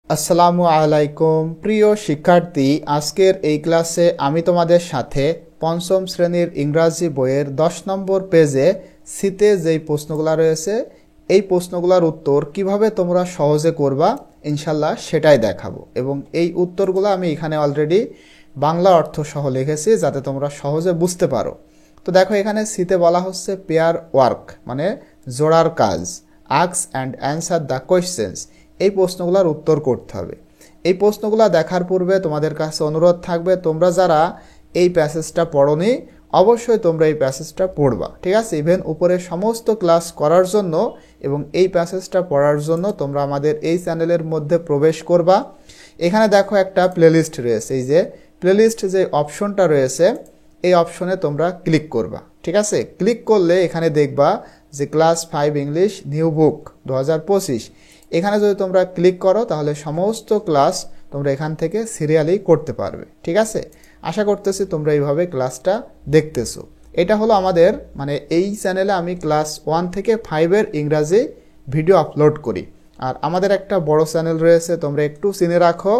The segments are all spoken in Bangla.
আসসালামু আলাইকুম প্রিয় শিক্ষার্থী, আজকের এই ক্লাসে আমি তোমাদের সাথে পঞ্চম শ্রেণীর ইংরাজি বইয়ের 10 নম্বর পেজে সিতে যেই প্রশ্নগুলো রয়েছে এই প্রশ্নগুলোর উত্তর কিভাবে তোমরা সহজে করবা ইনশাল্লাহ সেটাই দেখাবো। এবং এই উত্তরগুলো আমি এখানে অলরেডি বাংলা অর্থ সহ লিখেছি যাতে তোমরা সহজে বুঝতে পারো। তো দেখো, এখানে সিতে বলা হচ্ছে পেয়ার ওয়ার্ক মানে জোড়ার কাজ, ask and answer the questions. এই প্রশ্নগুলোর উত্তর করতে হবে। এই প্রশ্নগুলো দেখার পূর্বে তোমাদের কাছে অনুরোধ থাকবে, তোমরা যারা এই প্যাসেজটা পড়োনি অবশ্যই তোমরা এই প্যাসেজটা পড়বা, ঠিক আছে? ইভেন উপরে সমস্ত ক্লাস করার জন্য এবং এই প্যাসেজটা পড়ার জন্য তোমরা আমাদের এই চ্যানেলের মধ্যে প্রবেশ করবা। এখানে দেখো একটা প্লেলিস্ট রয়েছে, এই যে প্লেলিস্ট যে অপশনটা রয়েছে এই অপশনে তোমরা ক্লিক করবা, ঠিক আছে? ক্লিক করলে এখানে দেখবা যে ক্লাস 5 ইংলিশ নিউ বুক 2025। এখানে যদি তোমরা ক্লিক করো তাহলে সমস্ত ক্লাস তোমরা এখান থেকে সিরিয়ালি করতে পারবে, ঠিক আছে? আশা করতেছি তোমরা এইভাবে ক্লাসটা দেখতেছো। এটা হলো আমাদের এই চ্যানেলে আমি ক্লাস 1 থেকে 5 এর ইংরাজি ভিডিও আপলোড করি। আর আমাদের একটা বড় চ্যানেল রয়েছে, তোমরা একটু চিনে রাখো,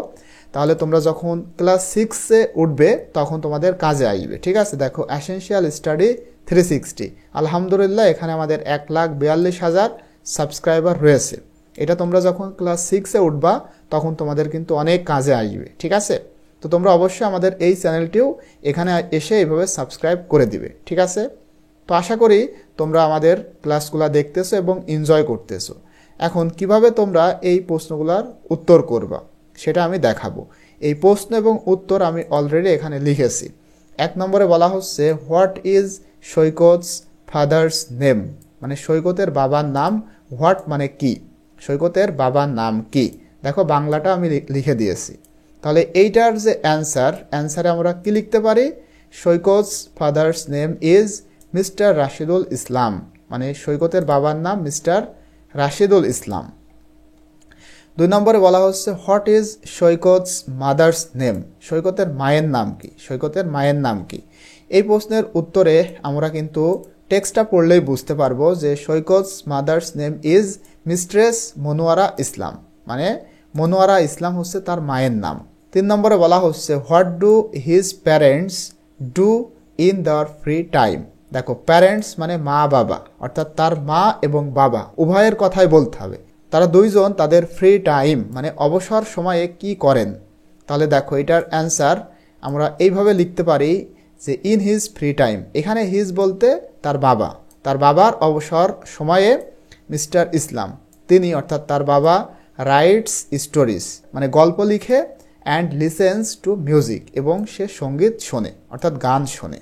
তাহলে তোমরা যখন ক্লাস 6-এ উঠবে তখন তোমাদের কাজে আসবে, ঠিক আছে? দেখো, এসেনশিয়াল স্টাডি 360, আলহামদুলিল্লাহ এখানে আমাদের 1,42,000 সাবস্ক্রাইবার রয়েছে। এটা তোমরা যখন ক্লাস 6-এ উঠবা তখন তোমাদের কিন্তু অনেক কাজে আসবে, ঠিক আছে? তো তোমরা অবশ্যই আমাদের এই চ্যানেলটিও এখানে এসে এইভাবে সাবস্ক্রাইব করে দিবে, ঠিক আছে? তো আশা করি তোমরা আমাদের ক্লাসগুলো দেখতেছো এবং এনজয় করতেছো। এখন কিভাবে তোমরা এই প্রশ্নগুলোর উত্তর করবা সেটা আমি দেখাবো। এই প্রশ্ন এবং উত্তর আমি অলরেডি এখানে লিখেছি। 1 নম্বরে বলা হচ্ছে what is Saikat's father's name, মানে সৈকতের বাবার নাম। হোয়াট মানে কি, সৈকতের বাবার নাম কি? দেখো বাংলাটা আমি লিখে দিয়েছি। তাহলে এইটার যে অ্যান্সারে আমরা কি লিখতে পারি? Saikat's father's name is mister Rashidul Islam, মানে সৈকতের বাবার নাম মিস্টার রাশিদুল ইসলাম। 2 নম্বরে বলা হচ্ছে what is Saikat's mother's name, সৈকতের মায়ের নাম কি? সৈকতের মায়ের নাম কি? এই প্রশ্নের উত্তরে আমরা কিন্তু টেক্সটটা পড়লেই বুঝতে পারবো যে Saikat's mother's name is mistress Monowara Islam, মানে মনোয়ারা ইসলাম হচ্ছে তার মায়ের নাম। 3 নম্বরে বলা হচ্ছে what do his parents do in their free time. দেখো, প্যারেন্টস মানে মা বাবা, অর্থাৎ তার মা এবং বাবা উভয়ের কথাই বলতে হবে। তারা দুইজন তাদের ফ্রি টাইম মানে অবসর সময়ে কি করেন? তাহলে দেখো এটার অ্যান্সার আমরা এইভাবে লিখতে পারি যে ইন হিজ ফ্রি টাইম। এখানে হিজ বলতে তার বাবা, তার বাবার অবসর সময়ে মিস্টার ইসলাম তিনি অর্থাৎ তার বাবা রাইটস স্টোরিজ মানে গল্প লিখে অ্যান্ড লিসেন্স টু মিউজিক এবং সে সঙ্গীত শোনে অর্থাৎ গান শোনে।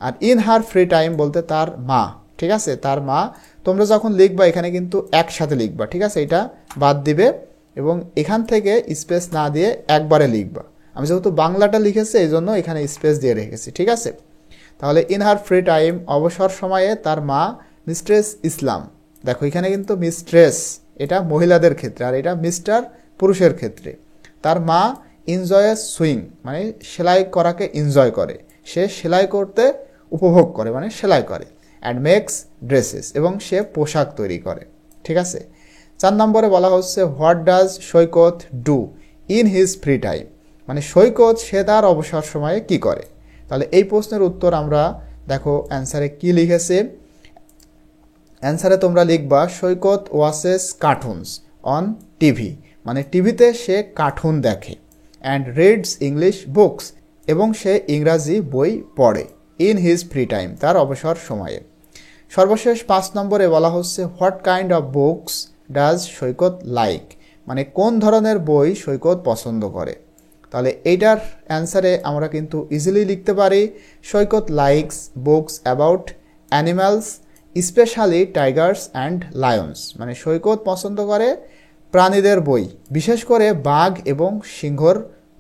আর ইন হার ফ্রি টাইম বলতে তার মা, ঠিক আছে? তার মা। তোমরা যখন লিখবা এখানে কিন্তু একসাথে লিখবা, ঠিক আছে? এটা বাদ দিবে এবং এখান থেকে স্পেস না দিয়ে একবারে লিখবা। আমি যেহেতু বাংলাটা লিখেছি এই জন্য এখানে স্পেস দিয়ে রেখেছি, ঠিক আছে? তাহলে ইন হার ফ্রি টাইম অবসর সময়ে তার মা মিস্ট্রেস ইসলাম। দেখো এখানে কিন্তু মিস্ট্রেস এটা মহিলাদের ক্ষেত্রে আর এটা মিস্টার পুরুষের ক্ষেত্রে। তার মা এনজয়েস সুইং মানে সেলাই করাকে এনজয় করে, সে সেলাই করতে উপভোগ করে মানে সেলাই করে। অ্যান্ড মেক্স ড্রেসেস এবং সে পোশাক তৈরি করে, ঠিক আছে? 4 নম্বরে বলা হচ্ছে what does Saikat do in his free time, মানে সৈকত সে তার অবসর সময়ে কি করে? তাহলে এই প্রশ্নের উত্তর আমরা দেখো অ্যান্সারে কি লিখেছে। অ্যান্সারে তোমরা লিখবা সৈকত ওয়াচেস কার্টুনস অন টিভি, মানে টিভিতে সে কার্টুন দেখে। অ্যান্ড রিডস ইংলিশ বুকস এবং সে ইংরাজি বই পড়ে ইন হিজ ফ্রি টাইম তার অবসর সময়ে। সর্বশেষ 5 নম্বরে বলা হচ্ছে what kind of books does Saikat like, মানে কোন ধরনের বই সৈকত পছন্দ করে? তাহলে এইটার অ্যান্সারে আমরা কিন্তু ইজিলি লিখতে পারি Saikat likes books about animals specially tigers and lions, মানে সৈকত পছন্দ করে প্রাণীদের বই, বিশেষ করে বাঘ এবং সিংহর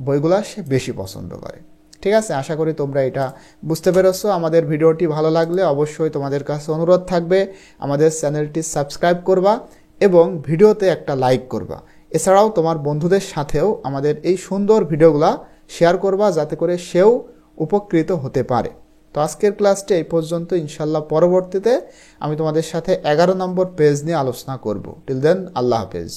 বইগুলা সে বেশি পছন্দ করে, ঠিক আছে? আশা করি তোমরা এটা বুঝতে পেরেছো। আমাদের ভিডিওটি ভালো লাগলে অবশ্যই তোমাদের কাছে অনুরোধ থাকবে আমাদের চ্যানেলটি সাবস্ক্রাইব করবা এবং ভিডিওতে একটা লাইক করবা। এছাড়াও তোমার বন্ধুদের সাথেও আমাদের এই সুন্দর ভিডিওগুলা শেয়ার করবা যাতে করে সেও উপকৃত হতে পারে। তো আজকের ক্লাসটি এই পর্যন্ত, ইনশাল্লাহ পরবর্তীতে আমি তোমাদের সাথে 11 নম্বর পেজ নিয়ে আলোচনা করব। টিল দেন আল্লাহ হাফেজ।